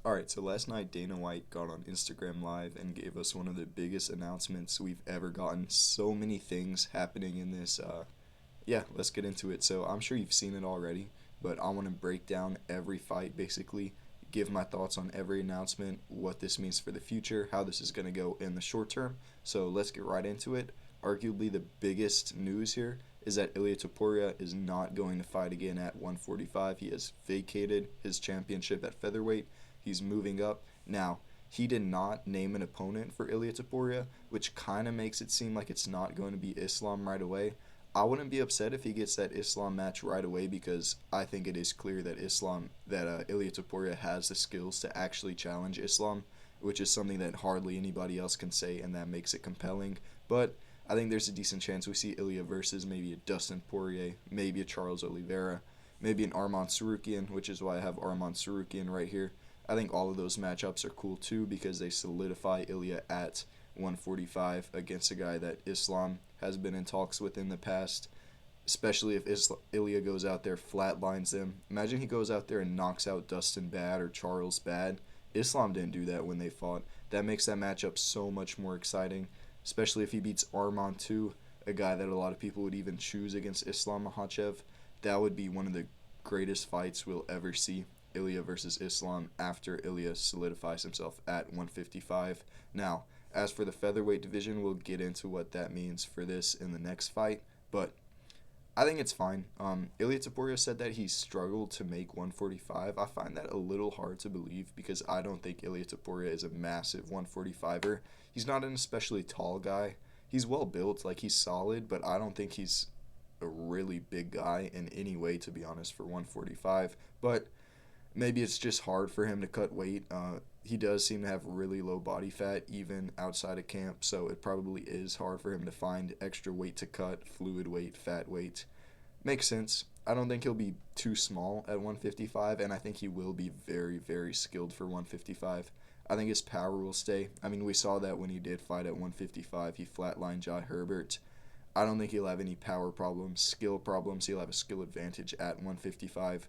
Alright, so last night Dana White got on Instagram Live and gave us one of the biggest announcements we've ever gotten. So many things happening in this. Yeah, let's get into it. So I'm sure you've seen it already, but I want to break down every fight basically, give my thoughts on every announcement, what this means for the future, how this is going to go in the short term. So let's get right into it. Arguably the biggest news here is that Ilia Topuria is not going to fight again at 145. He has vacated his championship at featherweight. He's moving up. Now, he did not name an opponent for Ilia Topuria, which kind of makes it seem like it's not going to be Islam right away. I wouldn't be upset if he gets that Islam match right away because I think it is clear that Ilia Topuria has the skills to actually challenge Islam, which is something that hardly anybody else can say, and that makes it compelling. But I think there's a decent chance we see Ilia versus maybe a Dustin Poirier, maybe a Charles Oliveira, maybe an Arman Sarukian, which is why I have Arman Sarukian right here. I think all of those matchups are cool too because they solidify Ilia at 145 against a guy that Islam has been in talks with in the past. Especially if Ilia goes out there, flatlines him. Imagine he goes out there and knocks out Dustin bad or Charles bad. Islam didn't do that when they fought. That makes that matchup so much more exciting, especially if he beats Arman too, a guy that a lot of people would even choose against Islam Makhachev. That would be one of the greatest fights we'll ever see. Ilia versus Islam after Ilia solidifies himself at 155. Now, as for the featherweight division, we'll get into what that means for this in the next fight, but I think it's fine. Ilia Topuria said that he struggled to make 145. I find that a little hard to believe because I don't think Ilia Topuria is a massive 145er. He's not an especially tall guy. He's well built, like he's solid, but I don't think he's a really big guy in any way, to be honest, for 145. But maybe it's just hard for him to cut weight. He does seem to have really low body fat even outside of camp, so it probably is hard for him to find extra weight to cut, fluid weight, fat weight. Makes sense. I don't think he'll be too small at 155, and I think he will be very, very skilled for 155. I think his power will stay. I mean, we saw that when he did fight at 155. He flatlined Jai Herbert. I don't think he'll have any power problems, skill problems. He'll have a skill advantage at 155.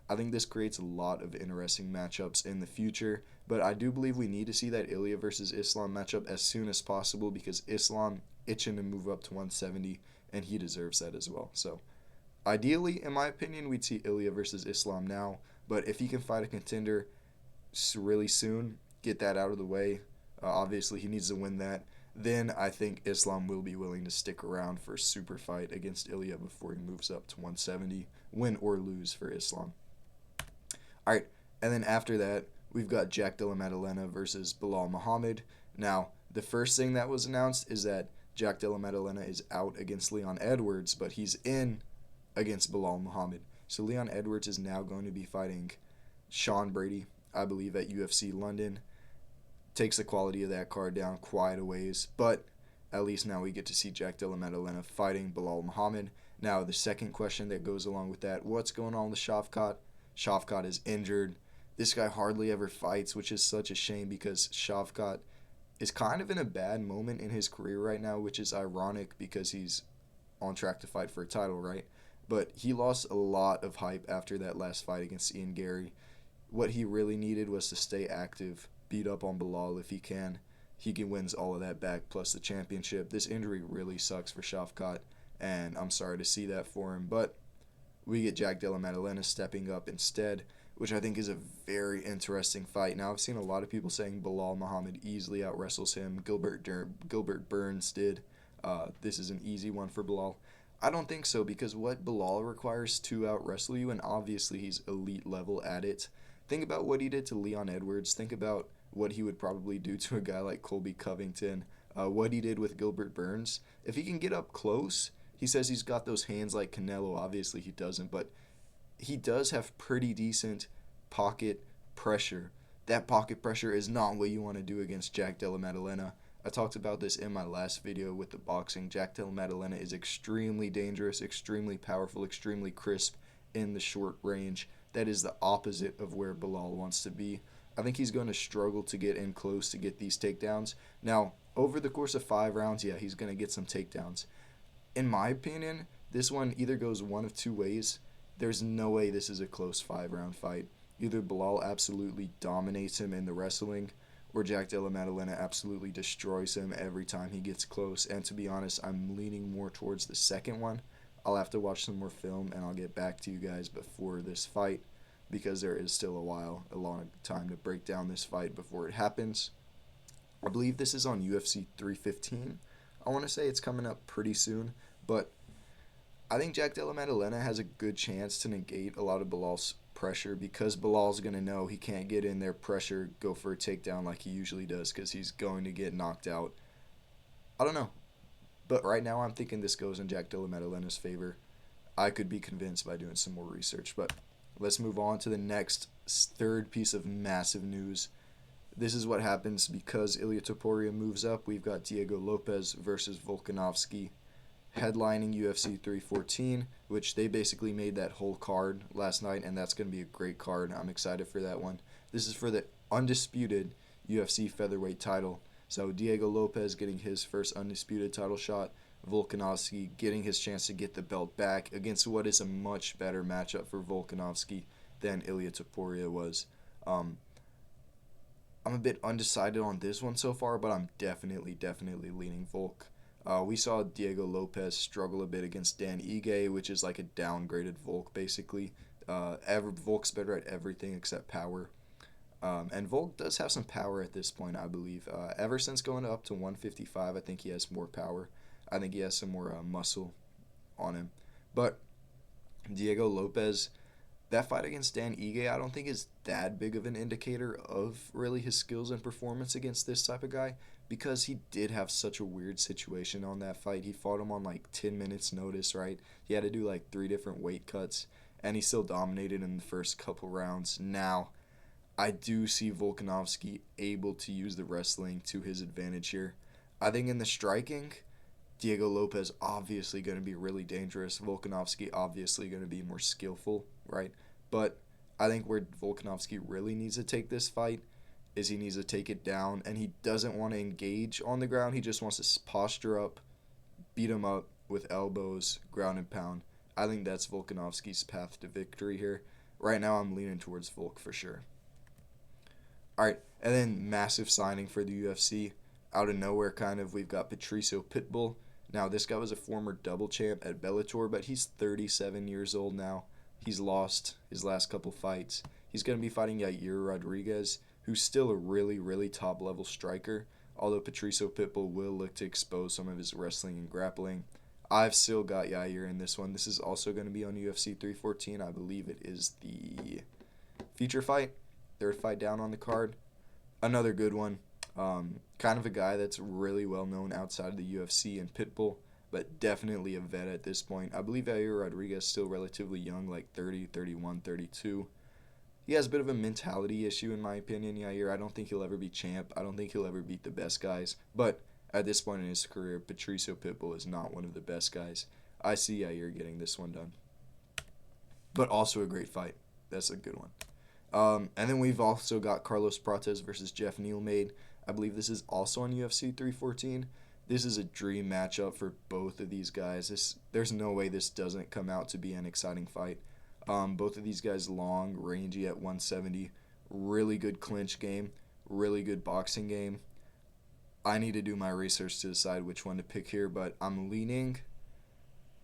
I think this creates a lot of interesting matchups in the future, but I do believe we need to see that Ilia versus Islam matchup as soon as possible because Islam itching to move up to 170, and he deserves that as well. So, ideally, in my opinion, we'd see Ilia versus Islam now, but if he can fight a contender really soon, get that out of the way, obviously he needs to win that, then I think Islam will be willing to stick around for a super fight against Ilia before he moves up to 170, win or lose for Islam. All right, and then after that, we've got Della Maddalena versus Belal Mohamed. Now, the first thing that was announced is that Della Maddalena is out against Leon Edwards, but he's in against Belal Mohamed. So Leon Edwards is now going to be fighting Sean Brady, I believe, at UFC London. Takes the quality of that card down quite a ways, but at least now we get to see Della Maddalena fighting Belal Mohamed. Now, the second question that goes along with that, what's going on with Shavkat? Shavkat is injured. This guy hardly ever fights, which is such a shame because Shavkat is kind of in a bad moment in his career right now, which is ironic because he's on track to fight for a title, right? But he lost a lot of hype after that last fight against Ian Gary. What he really needed was to stay active, beat up on Belal if he can. He can wins all of that back plus the championship. This injury really sucks for Shavkat, and I'm sorry to see that for him, but we get Della Maddalena stepping up instead, which I think is a very interesting fight. Now, I've seen a lot of people saying Belal Mohamed easily out-wrestles him. Gilbert Burns did. This is an easy one for Belal. I don't think so because what Belal requires to out-wrestle you, and obviously he's elite level at it. Think about what he did to Leon Edwards. Think about what he would probably do to a guy like Colby Covington. What he did with Gilbert Burns. If he can get up close, he says he's got those hands like Canelo. Obviously, he doesn't, but he does have pretty decent pocket pressure. That pocket pressure is not what you want to do against Della Maddalena. I talked about this in my last video with the boxing. Della Maddalena is extremely dangerous, extremely powerful, extremely crisp in the short range. That is the opposite of where Belal wants to be. I think he's going to struggle to get in close to get these takedowns. Now, over the course of 5 rounds, yeah, he's going to get some takedowns. In my opinion, this one either goes one of two ways. There's no way this is a close 5-round fight. Either Belal absolutely dominates him in the wrestling, or Jack Della Maddalena absolutely destroys him every time he gets close. And to be honest, I'm leaning more towards the second one. I'll have to watch some more film, and I'll get back to you guys before this fight, because there is still a long time to break down this fight before it happens. I believe this is on UFC 315. I want to say it's coming up pretty soon, but I think Jack Della Maddalena has a good chance to negate a lot of Belal's pressure, because Belal's going to know he can't get in there, pressure, go for a takedown like he usually does, because he's going to get knocked out. I don't know. But right now I'm thinking this goes in Jack Della Maddalena's favor. I could be convinced by doing some more research. But let's move on to the next third piece of massive news. This is what happens because Ilia Topuria moves up. We've got Diego Lopes versus Volkanovski headlining UFC 314, which they basically made that whole card last night, and that's going to be a great card. I'm excited for that one. This is for the undisputed UFC featherweight title. So Diego Lopes getting his first undisputed title shot, Volkanovski getting his chance to get the belt back against what is a much better matchup for Volkanovski than Ilia Topuria was. I'm a bit undecided on this one so far, but I'm definitely leaning Volk. We saw Diego Lopes struggle a bit against Dan Ige, which is like a downgraded Volk, basically. Volk's better at everything except power. And Volk does have some power at this point, I believe. Ever since going up to 155, I think he has more power. I think he has some more muscle on him. But Diego Lopes, that fight against Dan Ige, I don't think is that big of an indicator of really his skills and performance against this type of guy, because he did have such a weird situation on that fight. He fought him on like 10 minutes notice, right? He had to do like 3 different weight cuts, and he still dominated in the first couple rounds. Now, I do see Volkanovski able to use the wrestling to his advantage here. I think in the striking, Diego Lopes obviously going to be really dangerous. Volkanovski obviously going to be more skillful, right? But I think where Volkanovski really needs to take this fight is he needs to take it down, and he doesn't want to engage on the ground. He just wants to posture up, beat him up with elbows, ground and pound. I think that's Volkanovski's path to victory here. Right now I'm leaning towards Volk for sure. Alright, and then massive signing for the UFC. Out of nowhere, kind of, we've got Patricio Pitbull. Now, this guy was a former double champ at Bellator, but he's 37 years old now. He's lost his last couple fights. He's going to be fighting Yair Rodriguez, who's still a really top-level striker, although Patricio Pitbull will look to expose some of his wrestling and grappling. I've still got Yair in this one. This is also going to be on UFC 314. I believe it is the feature fight, third fight down on the card. Another good one. Kind of a guy that's really well known outside of the UFC and Pitbull, but definitely a vet at this point. I believe Yair Rodriguez is still relatively young, like 30, 31, 32. He has a bit of a mentality issue, in my opinion, Yair. I don't think he'll ever be champ. I don't think he'll ever beat the best guys. But at this point in his career, Patricio Pitbull is not one of the best guys. I see Yair getting this one done. But also a great fight. That's a good one. And then we've also got Carlos Prates versus Geoff Neal made. I believe this is also on UFC 314. This is a dream matchup for both of these guys. There's no way this doesn't come out to be an exciting fight. Both of these guys long, rangy at 170. Really good clinch game. Really good boxing game. I need to do my research to decide which one to pick here, but I'm leaning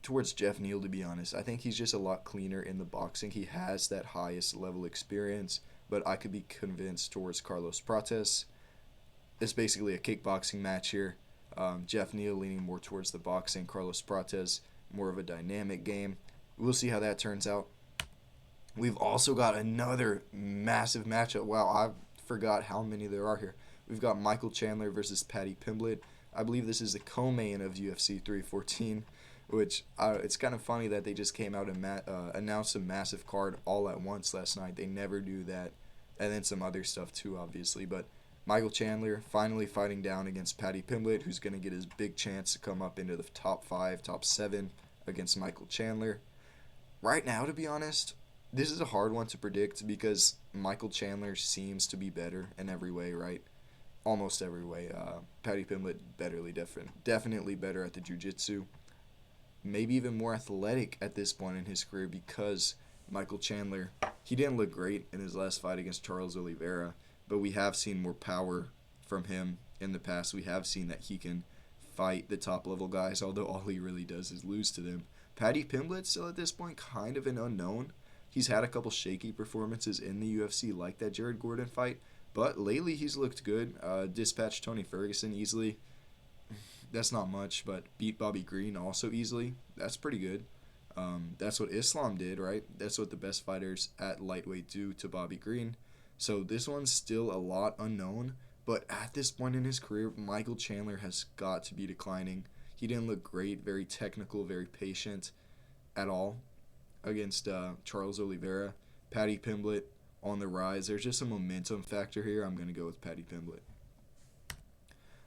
towards Geoff Neal, to be honest. I think he's just a lot cleaner in the boxing. He has that highest level experience, but I could be convinced towards Carlos Prates. It's basically a kickboxing match here. Geoff Neal leaning more towards the boxing. Carlos Prates, more of a dynamic game. We'll see how that turns out. We've also got another massive matchup. Wow, I forgot how many there are here. We've got Michael Chandler versus Paddy Pimblett. I believe this is the co-main of UFC 314, which it's kind of funny that they just came out and announced a massive card all at once last night. They never do that. And then some other stuff too, obviously. But Michael Chandler finally fighting down against Paddy Pimblett, who's going to get his big chance to come up into the top 5, top 7 against Michael Chandler. Right now, to be honest, this is a hard one to predict because Michael Chandler seems to be better in every way, right? Almost every way. Paddy Pimblett definitely better at the jiu-jitsu. Maybe even more athletic at this point in his career because Michael Chandler. He didn't look great in his last fight against Charles Oliveira, but we have seen more power from him in the past. We have seen that he can fight the top level guys, although all he really does is lose to them. Paddy Pimblett still at this point kind of an unknown. He's had a couple shaky performances in the UFC like that Jared Gordon fight, but lately he's looked good. Dispatched Tony Ferguson easily. That's not much, but beat Bobby Green also easily. That's pretty good. That's what Islam did, right? That's what the best fighters at lightweight do to Bobby Green. So this one's still a lot unknown, but at this point in his career, Michael Chandler has got to be declining. He didn't look great, very technical, very patient at all against Charles Oliveira. Paddy Pimblett on the rise. There's just a momentum factor here. I'm going to go with Paddy Pimblett.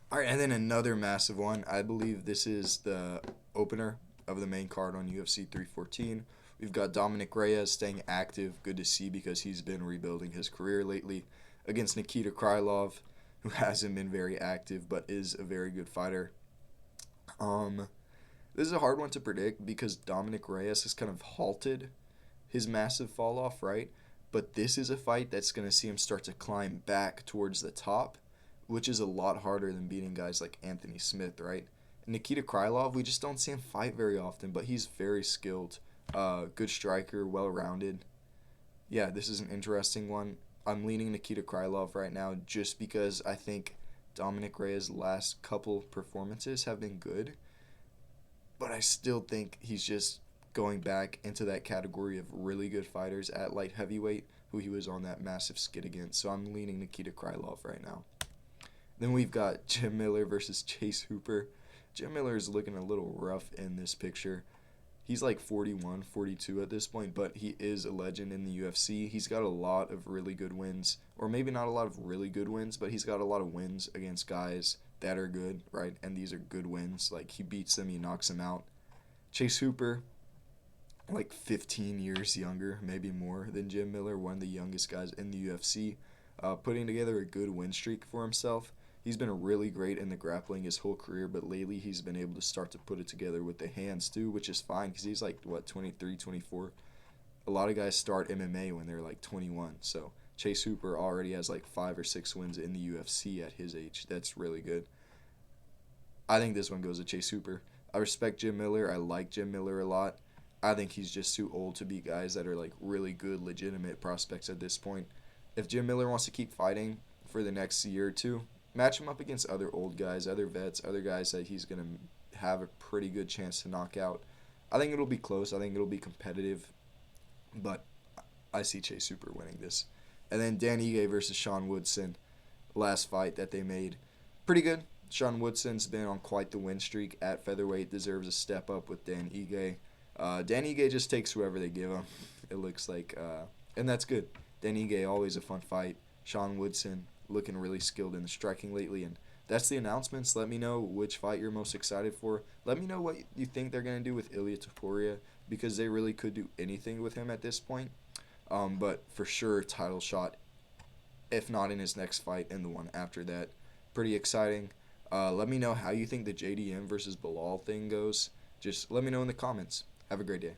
All right, and then another massive one. I believe this is the opener of the main card on UFC 314. We've got Dominick Reyes staying active. Good to see because he's been rebuilding his career lately against Nikita Krylov, who hasn't been very active but is a very good fighter. This is a hard one to predict because Dominick Reyes has kind of halted his massive fall off, right? But this is a fight that's going to see him start to climb back towards the top, which is a lot harder than beating guys like Anthony Smith, right? Nikita Krylov, we just don't see him fight very often, but he's very skilled, good striker, well-rounded. Yeah, this is an interesting one. I'm leaning Nikita Krylov right now just because I think Dominick Reyes' last couple performances have been good, but I still think he's just going back into that category of really good fighters at light heavyweight who he was on that massive skid against. So I'm leaning Nikita Krylov right now. Then we've got Jim Miller versus Chase Hooper. Jim Miller is looking a little rough in this picture. He's like 41, 42 at this point, but he is a legend in the UFC. He's got a lot of really good wins, or maybe not a lot of really good wins, but he's got a lot of wins against guys that are good, right? And these are good wins. Like, he beats them, he knocks them out. Chase Hooper, like 15 years younger, maybe more than Jim Miller, one of the youngest guys in the UFC, putting together a good win streak for himself. He's been really great in the grappling his whole career, but lately he's been able to start to put it together with the hands too, which is fine because he's like, 23, 24? A lot of guys start MMA when they're like 21, so Chase Hooper already has like 5 or 6 wins in the UFC at his age. That's really good. I think this one goes to Chase Hooper. I respect Jim Miller. I like Jim Miller a lot. I think he's just too old to be guys that are like really good, legitimate prospects at this point. If Jim Miller wants to keep fighting for the next year or two, match him up against other old guys, other vets, other guys that he's going to have a pretty good chance to knock out. I think it'll be close. I think it'll be competitive. But I see Chase Hooper winning this. And then Dan Ige versus Sean Woodson, last fight that they made. Pretty good. Sean Woodson's been on quite the win streak at featherweight. Deserves a step up with Dan Ige. Dan Ige just takes whoever they give him, it looks like. And that's good. Dan Ige, always a fun fight. Sean Woodson, looking really skilled in the striking lately. And that's the announcements. Let me know which fight you're most excited for. Let me know what you think they're going to do with Ilia Topuria, because they really could do anything with him at this point. But for sure, title shot, if not in his next fight, and the one after that. Pretty exciting. Let me know how you think the JDM versus Belal thing goes. Just let me know in the comments. Have a great day.